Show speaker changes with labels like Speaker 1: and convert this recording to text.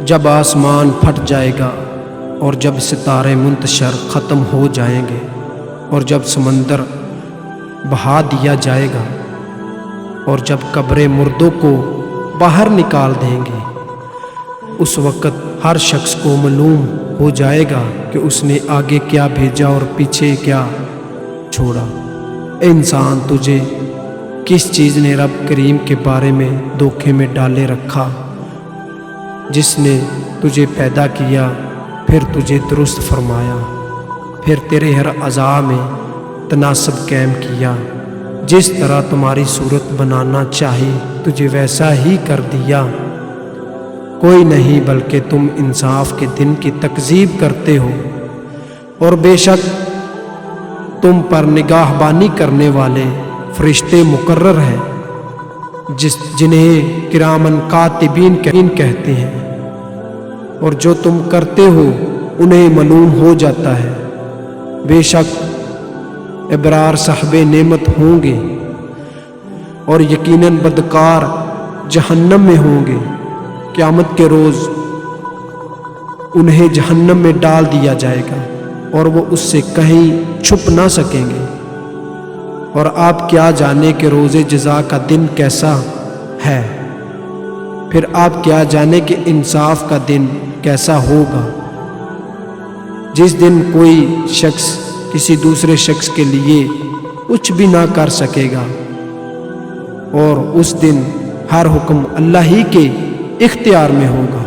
Speaker 1: جب آسمان پھٹ جائے گا اور جب ستارے منتشر ختم ہو جائیں گے اور جب سمندر بہا دیا جائے گا اور جب قبریں مردوں کو باہر نکال دیں گے، اس وقت ہر شخص کو معلوم ہو جائے گا کہ اس نے آگے کیا بھیجا اور پیچھے کیا چھوڑا۔ اے انسان، تجھے کس چیز نے رب کریم کے بارے میں دھوکے میں ڈالے رکھا، جس نے تجھے پیدا کیا، پھر تجھے درست فرمایا، پھر تیرے ہر اعضاء میں تناسب قائم کیا، جس طرح تمہاری صورت بنانا چاہی تجھے ویسا ہی کر دیا۔ کوئی نہیں بلکہ تم انصاف کے دن کی تکذیب کرتے ہو، اور بے شک تم پر نگاہ بانی کرنے والے فرشتے مقرر ہیں جنہیں کرامن کاتبین کہتے ہیں، اور جو تم کرتے ہو انہیں معلوم ہو جاتا ہے۔ بے شک ابرار صاحب نعمت ہوں گے اور یقیناً بدکار جہنم میں ہوں گے۔ قیامت کے روز انہیں جہنم میں ڈال دیا جائے گا اور وہ اس سے کہیں چھپ نہ سکیں گے۔ اور آپ کیا جانے کہ روز جزا کا دن کیسا ہے، پھر آپ کیا جانے کہ انصاف کا دن کیسا ہوگا، جس دن کوئی شخص کسی دوسرے شخص کے لیے کچھ بھی نہ کر سکے گا، اور اس دن ہر حکم اللہ ہی کے اختیار میں ہوگا۔